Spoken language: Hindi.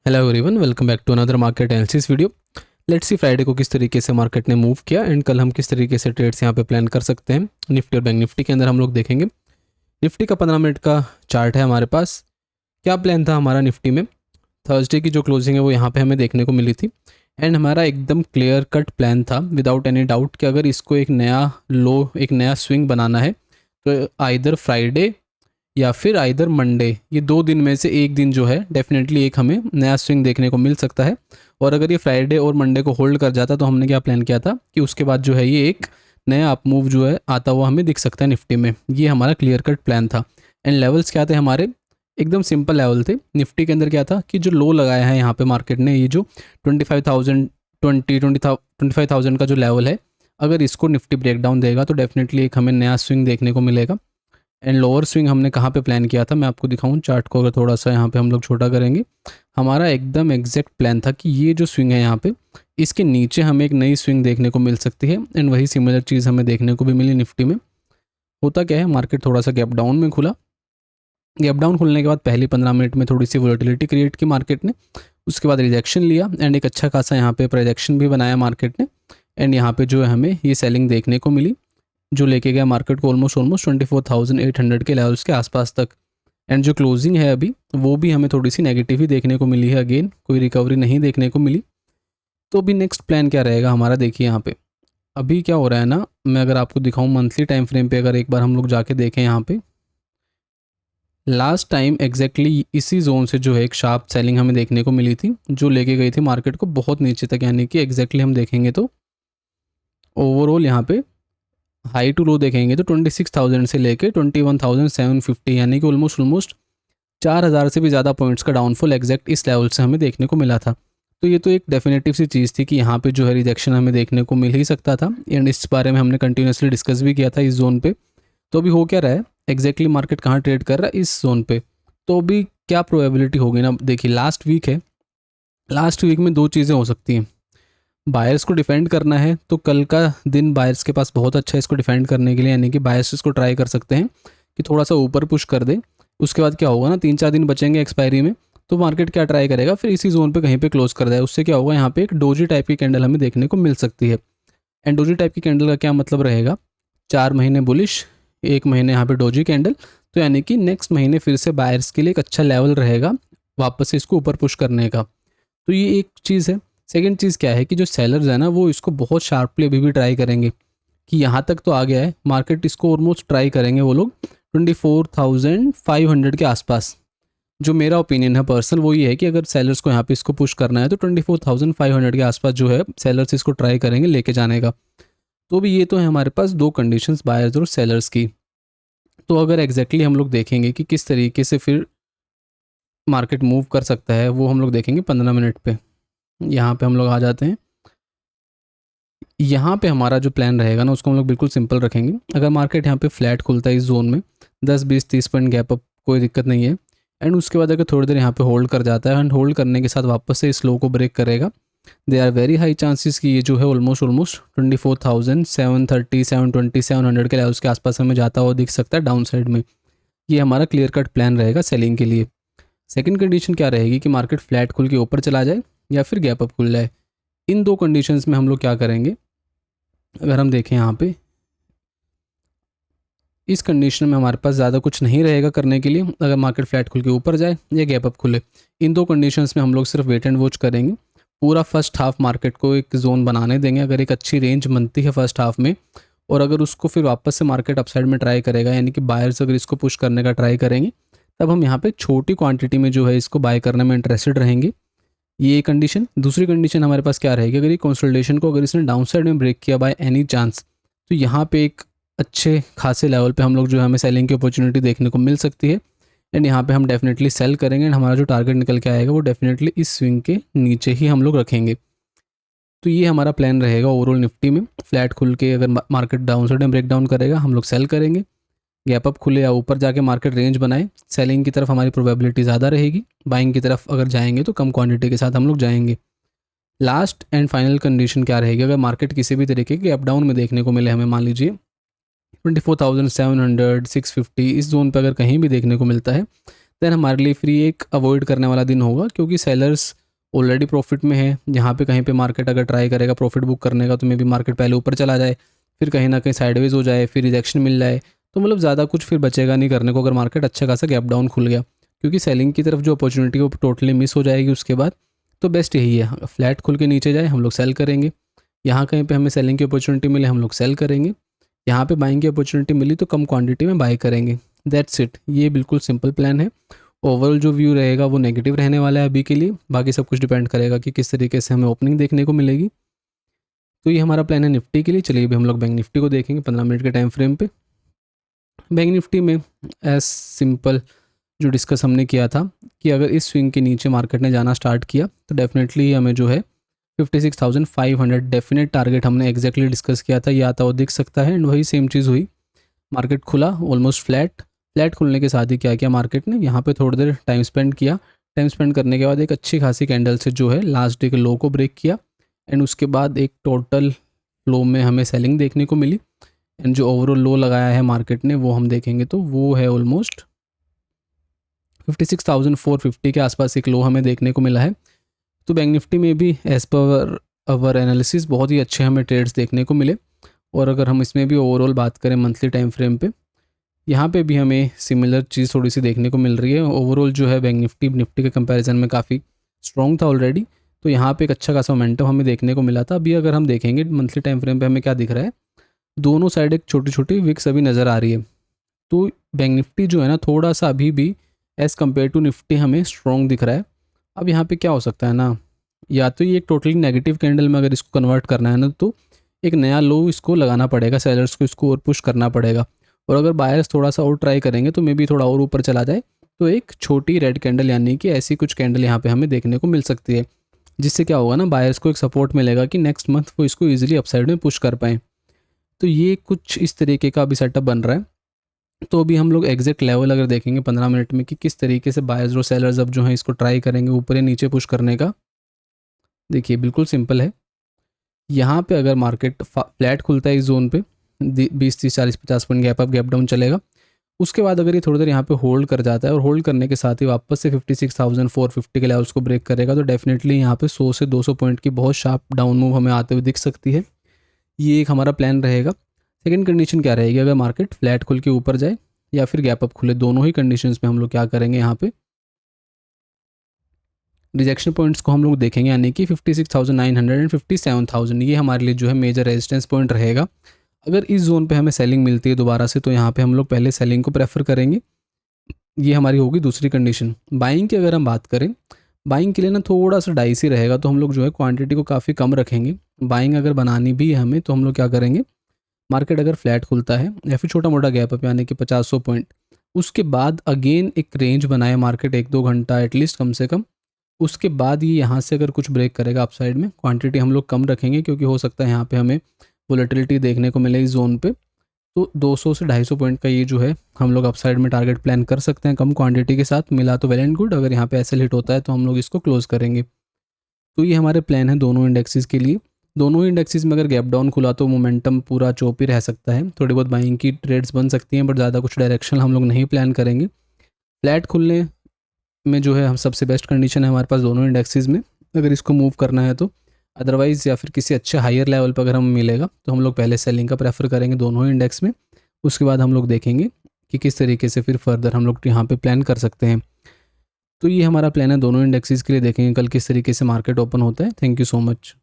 Hello everyone, welcome back to another market analysis video. Let's see Friday को किस तरीके से मार्केट ने मूव किया एंड कल हम किस तरीके से ट्रेड्स यहाँ पे प्लान कर सकते हैं। निफ्टी और बैंक निफ्टी के अंदर हम लोग देखेंगे। निफ्टी का 15 मिनट का चार्ट है हमारे पास। क्या प्लान था हमारा निफ्टी में? थर्सडे की जो क्लोजिंग है वो यहाँ पे हमें देखने को मिली थी एंड हमारा एकदम क्लियर कट प्लान था विदाउट एनी डाउट कि अगर इसको एक नया लो, एक नया स्विंग बनाना है तो आइदर फ्राइडे या फिर आइदर मंडे, ये 2 दिन में से एक दिन जो है डेफिनेटली एक हमें नया स्विंग देखने को मिल सकता है। और अगर ये फ्राइडे और मंडे को होल्ड कर जाता तो हमने क्या प्लान किया था कि उसके बाद जो है ये एक नया अप मूव जो है आता हुआ हमें दिख सकता है निफ्टी में। ये हमारा क्लियर कट प्लान था। एंड लेवल्स क्या थे हमारे? एकदम सिंपल लेवल थे। निफ्टी के अंदर क्या था कि जो लो लगाया है यहाँ पे मार्केट ने, ये जो 25,000 का जो लेवल है, अगर इसको निफ्टी ब्रेकडाउन देगा तो डेफिनेटली एक हमें नया स्विंग देखने को मिलेगा। एंड लोअर स्विंग हमने कहाँ पे प्लान किया था, मैं आपको दिखाऊं चार्ट को। अगर थोड़ा सा यहाँ पे हम लोग छोटा करेंगे, हमारा एकदम एग्जैक्ट प्लान था कि ये जो स्विंग है यहाँ पे, इसके नीचे हमें एक नई स्विंग देखने को मिल सकती है। एंड वही सिमिलर चीज़ हमें देखने को भी मिली निफ्टी में। होता क्या है, मार्केट थोड़ा सा गैप डाउन में खुला। गैप डाउन खुलने के बाद पहली 15 मिनट में थोड़ी सी वोलेटिलिटी क्रिएट की मार्केट ने, उसके बाद रिजेक्शन लिया एंड एक अच्छा खासा यहाँ पे प्रोजेक्शन भी बनाया मार्केट ने। एंड यहाँ पे जो है हमें ये सेलिंग देखने को मिली जो लेके गया मार्केट को ऑलमोस्ट 24,800 के लेवल्स के आसपास तक। एंड जो क्लोजिंग है अभी वो भी हमें थोड़ी सी नेगेटिव ही देखने को मिली है। अगेन कोई रिकवरी नहीं देखने को मिली। तो अभी नेक्स्ट प्लान क्या रहेगा हमारा? देखिए यहाँ पे अभी क्या हो रहा है ना, मैं अगर आपको दिखाऊं मंथली टाइम फ्रेम पे, अगर एक बार हम लोग जाके देखें यहाँ पे, लास्ट टाइम एग्जैक्टली इसी जोन से जो है एक शार्प सेलिंग हमें देखने को मिली थी जो लेके गई थी मार्केट को बहुत नीचे तक। यानी कि एग्जैक्टली हम देखेंगे तो ओवरऑल यहाँ पे हाई टू लो देखेंगे तो 26,000 से लेके 21,750, यानी कि ऑलमोस्ट 4,000 से भी ज़्यादा पॉइंट्स का डाउनफॉल एग्जैक्ट इस लेवल से हमें देखने को मिला था। तो ये तो एक डेफिनेटिव सी चीज़ थी कि यहाँ पे जो है रिजेक्शन हमें देखने को मिल ही सकता था। एंड इस बारे में हमने कंटिन्यूसली डिस्कस भी किया था इस जोन पे। तो अभी हो क्या रहा है, एग्जैक्टली मार्केट कहाँ ट्रेड कर रहा है? इस जोन पे। तो अभी क्या प्रोबेबिलिटी होगी ना, देखिए लास्ट वीक है, लास्ट वीक में 2 चीज़ें हो सकती हैं। बायर्स को डिफेंड करना है तो कल का दिन बायर्स के पास बहुत अच्छा है इसको डिफेंड करने के लिए। यानी कि बायर्स इसको ट्राई कर सकते हैं कि थोड़ा सा ऊपर पुश कर दे। उसके बाद क्या होगा ना, 3-4 दिन बचेंगे एक्सपायरी में, तो मार्केट क्या ट्राई करेगा, फिर इसी जोन पे कहीं पे क्लोज कर जाए। उससे क्या होगा, यहाँ पे एक डोजी टाइप की कैंडल हमें देखने को मिल सकती है। एंड डोजी टाइप की कैंडल का क्या मतलब रहेगा? 4 महीने बुलिश, 1 महीने यहाँ पे डोजी कैंडल। तो यानी कि नेक्स्ट महीने फिर से बायर्स के लिए एक अच्छा लेवल रहेगा वापस से इसको ऊपर पुश करने का। तो ये एक चीज़ है। सेकंड चीज़ क्या है कि जो सेलर्स है ना, वो इसको बहुत शार्पली अभी भी ट्राई करेंगे कि यहाँ तक तो आ गया है मार्केट, इसको ऑलमोस्ट ट्राई करेंगे वो लोग 24,500 के आसपास। जो मेरा ओपिनियन है पर्सनल वो ये है कि अगर सेलर्स को यहाँ पे इसको पुश करना है तो 24,500 के आसपास जो है सेलर्स इसको ट्राई करेंगे लेके जाने का। तो भी ये तो है हमारे पास 2 कंडीशंस बायर्स और सेलर्स की। तो अगर एग्जैक्टली हम लोग देखेंगे कि किस तरीके से फिर मार्केट मूव कर सकता है, वो हम लोग देखेंगे 15 मिनट पे। यहाँ पे हम लोग आ जाते हैं। यहाँ पे हमारा जो प्लान रहेगा ना, उसको हम लोग बिल्कुल सिंपल रखेंगे। अगर मार्केट यहाँ पे फ्लैट खुलता है इस जोन में 10, 20, 30 पॉइंट गैप अप, कोई दिक्कत नहीं है। एंड उसके बाद अगर थोड़ी देर यहाँ पे होल्ड कर जाता है एंड होल्ड करने के साथ वापस से इस लो को ब्रेक करेगा, they are very high chances कि ये जो है ऑलमोस्ट 24,730, 720, 700 के लेवल्स के आसपास हमें जाता हुआ दिख सकता है डाउन साइड में। ये हमारा क्लियर कट प्लान रहेगा सेलिंग के लिए। सेकंड कंडीशन क्या रहेगी कि मार्केट फ्लैट खुल के ऊपर चला जाए या फिर गैप अप खुल जाए। इन 2 कंडीशंस में हम लोग क्या करेंगे, अगर हम देखें यहाँ पे इस कंडीशन में हमारे पास ज़्यादा कुछ नहीं रहेगा करने के लिए। अगर मार्केट फ्लैट खुल के ऊपर जाए या गैप अप खुले, इन 2 कंडीशंस में हम लोग सिर्फ वेट एंड वॉच करेंगे। पूरा फर्स्ट हाफ मार्केट को एक जोन बनाने देंगे। अगर एक अच्छी रेंज बनती है फर्स्ट हाफ में और अगर उसको फिर वापस से मार्केट अपसाइड में ट्राई करेगा, यानी कि बायर्स अगर इसको पुश करने का ट्राई करेंगे, तब हम यहाँ पे छोटी क्वांटिटी में जो है इसको बाय करने में इंटरेस्टेड रहेंगे। ये कंडीशन। दूसरी कंडीशन हमारे पास क्या रहेगी, अगर ये कंसोलिडेशन को अगर इसने डाउन साइड में ब्रेक किया बाय एनी चांस, तो यहाँ पे एक अच्छे खासे लेवल पे हम लोग जो है हमें सेलिंग की अपॉर्चुनिटी देखने को मिल सकती है। एंड यहाँ पे हम डेफिनेटली सेल करेंगे एंड हमारा जो टारगेट निकल के आएगा वो डेफिनेटली इस स्विंग के नीचे ही हम लोग रखेंगे। तो ये हमारा प्लान रहेगा ओवरऑल निफ्टी में। फ्लैट खुल के अगर मार्केट डाउन साइड में ब्रेक डाउन करेगा, हम लोग सेल करेंगे। गैप अप खुले या ऊपर जाके मार्केट रेंज बनाए, सेलिंग की तरफ हमारी प्रोबेबिलिटी ज़्यादा रहेगी। बाइंग की तरफ अगर जाएंगे तो कम क्वांटिटी के साथ हम लोग जाएंगे। लास्ट एंड फाइनल कंडीशन क्या रहेगी, अगर मार्केट किसी भी तरीके के अप डाउन में देखने को मिले हमें, मान लीजिए 24,700, 650 इस जोन पर अगर कहीं भी देखने को मिलता है, देन हमारे लिए फिर ये एक अवॉइड करने वाला दिन होगा, क्योंकि सेलर्स ऑलरेडी प्रॉफिट में है। यहाँ पे कहीं पे मार्केट अगर ट्राई करेगा प्रॉफिट बुक करने का, तो मे भी मार्केट पहले ऊपर चला जाए, फिर कहीं ना कहीं साइडवेज हो जाए, फिर रिजेक्शन मिल जाए, तो मतलब ज़्यादा कुछ फिर बचेगा नहीं करने को अगर मार्केट अच्छा खासा गैप डाउन खुल गया, क्योंकि सेलिंग की तरफ जो अपॉर्चुनिटी वो टोटली मिस हो जाएगी उसके बाद। तो बेस्ट यही है, फ्लैट खुल के नीचे जाए हम लोग सेल करेंगे, यहाँ कहीं पे हमें सेलिंग की अपॉर्चुनिटी मिले हम लोग सेल करेंगे, यहाँ पे बाइंग की अपॉर्चुनिटी मिली तो कम क्वांटिटी में बाय करेंगे। दैट्स इट, ये बिल्कुल सिंपल प्लान है। ओवरऑल जो व्यू रहेगा वो नेगेटिव रहने वाला है अभी के लिए, बाकी सब कुछ डिपेंड करेगा कि किस तरीके से हमें ओपनिंग देखने को मिलेगी। तो ये हमारा प्लान है निफ्टी के लिए। चलिए अभी हम लोग बैंक निफ्टी को देखेंगे 15 मिनट के टाइम फ्रेम पे। बैंक निफ्टी में एज सिंपल जो डिस्कस हमने किया था कि अगर इस स्विंग के नीचे मार्केट ने जाना स्टार्ट किया तो डेफिनेटली हमें जो है 56,500 डेफिनेट टारगेट हमने एग्जैक्टली डिस्कस किया था, ये आता हुआ दिख सकता है। एंड वही सेम चीज़ हुई, मार्केट खुला ऑलमोस्ट फ्लैट खुलने के साथ ही क्या किया मार्केट ने, यहाँ पे थोड़ी देर टाइम स्पेंड किया। टाइम स्पेंड करने के बाद एक अच्छी खासी कैंडल से जो है लास्ट डे के लो को ब्रेक किया, एंड उसके बाद एक टोटल लो में हमें सेलिंग देखने को मिली। एंड जो ओवरऑल लो लगाया है मार्केट ने वो हम देखेंगे तो वो है ऑलमोस्ट 56,450 के आसपास एक लो हमें देखने को मिला है। तो बैंक निफ्टी में भी एज पर अवर एनालिसिस बहुत ही अच्छे हमें ट्रेड्स देखने को मिले। और अगर हम इसमें भी ओवरऑल बात करें मंथली टाइम फ्रेम पे, यहाँ पे भी हमें सिमिलर चीज़ थोड़ी सी देखने को मिल रही है। ओवरऑल जो है बैंक निफ्टी के कंपैरिजन में काफ़ी स्ट्रॉन्ग था ऑलरेडी, तो यहाँ पे एक अच्छा खासा मोमेंटम हमें देखने को मिला था। अभी अगर हम देखेंगे मंथली टाइम फ्रेम पे हमें क्या दिख रहा है, दोनों साइड एक छोटी छोटी विक्स अभी नज़र आ रही है। तो बैंक निफ्टी जो है ना थोड़ा सा अभी भी एज़ कम्पेयर टू निफ्टी हमें स्ट्रॉन्ग दिख रहा है। अब यहाँ पे क्या हो सकता है ना, या तो ये एक टोटली नेगेटिव कैंडल में अगर इसको कन्वर्ट करना है ना तो एक नया लो इसको लगाना पड़ेगा, सेलर्स को इसको और पुश करना पड़ेगा। और अगर बायर्स थोड़ा सा और ट्राई करेंगे तो मे बी थोड़ा और ऊपर चला जाए, तो एक छोटी रेड कैंडल यानी कि ऐसी कुछ कैंडल यहाँ पे हमें देखने को मिल सकती है, जिससे क्या होगा ना बायर्स को एक सपोर्ट मिलेगा कि नेक्स्ट मंथ वो इसको ईजिली अपसाइड में पुश कर पाएँ। तो ये कुछ इस तरीके का अभी सेटअप बन रहा है। तो अभी हम लोग एग्जैक्ट लेवल अगर देखेंगे 15 मिनट में कि किस तरीके से बायर्स और सेलर्स अब जो है इसको ट्राई करेंगे ऊपर या नीचे पुश करने का, देखिए बिल्कुल सिंपल है। यहाँ पे अगर मार्केट फ्लैट खुलता है इस जोन पे 20, 30, 40, 50 point gap up gap down चलेगा, उसके बाद अगर ये थोड़ी देर यहाँ पे होल्ड कर जाता है और होल्ड करने के साथ ही वापस से 56,450 के लेवल्स को ब्रेक करेगा, तो डेफिनेटली यहाँ पे 100 से 200 पॉइंट की बहुत शार्प डाउन मूव हमें आते हुए दिख सकती है। ये एक हमारा प्लान रहेगा। सेकंड कंडीशन क्या रहेगी, अगर मार्केट फ्लैट खुल के ऊपर जाए या फिर गैप अप खुले, दोनों ही कंडीशंस में हम लोग क्या करेंगे, यहाँ पे रिजेक्शन पॉइंट्स को हम लोग देखेंगे, यानी कि 56,900 एंड 57,000 ये हमारे लिए जो है मेजर रेजिस्टेंस पॉइंट रहेगा। अगर इस जोन पे हमें सेलिंग मिलती है दोबारा से, तो यहाँ पे हम लोग पहले सेलिंग को प्रेफर करेंगे। ये हमारी होगी दूसरी कंडीशन। बाइंग की अगर हम बात करें, बाइंग के लिए ना थोड़ा सा डाइसी रहेगा, तो हम लोग जो है क्वांटिटी को काफ़ी कम रखेंगे। बाइंग अगर बनानी भी है हमें, तो हम लोग क्या करेंगे, मार्केट अगर फ्लैट खुलता है या फिर छोटा मोटा गैप अप यानी कि 50-100 पॉइंट, उसके बाद अगेन एक रेंज बनाए मार्केट 1-2 घंटा एटलीस्ट कम से कम, उसके बाद ये यहाँ से अगर कुछ ब्रेक करेगा अपसाइड में, क्वांटिटी हम लोग कम रखेंगे क्योंकि हो सकता है यहाँ पे हमें वोलेटिलिटी देखने को मिले इस जोन पे। तो 200 से 250 पॉइंट का ये जो है हम लोग अपसाइड में टारगेट प्लान कर सकते हैं कम क्वांटिटी के साथ, मिला तो वेल एंड गुड। अगर यहाँ पे एसएल हिट होता है तो हम लोग इसको क्लोज करेंगे। तो ये हमारे प्लान है दोनों इंडेक्सेस के लिए। दोनों इंडेक्सेस में अगर गैप डाउन खुला तो मोमेंटम पूरा चौप ही रह सकता है, थोड़ी बहुत बाइंग की ट्रेड्स बन सकती हैं, बट ज़्यादा कुछ डायरेक्शन हम लोग नहीं प्लान करेंगे। फ्लैट खुलने में जो है हम सबसे बेस्ट कंडीशन है हमारे पास दोनों इंडेक्सेस में, अगर इसको मूव करना है तो। अदरवाइज़ या फिर किसी अच्छे हायर लेवल पर अगर हमें मिलेगा तो हम लोग पहले सेलिंग का प्रेफर करेंगे दोनों ही इंडेक्स में, उसके बाद हम लोग देखेंगे कि किस तरीके से फिर फर्दर हम लोग यहाँ पे प्लान कर सकते हैं। तो ये हमारा प्लान है दोनों इंडेक्सेस के लिए। देखेंगे कल किस तरीके से मार्केट ओपन होता है। Thank you so much.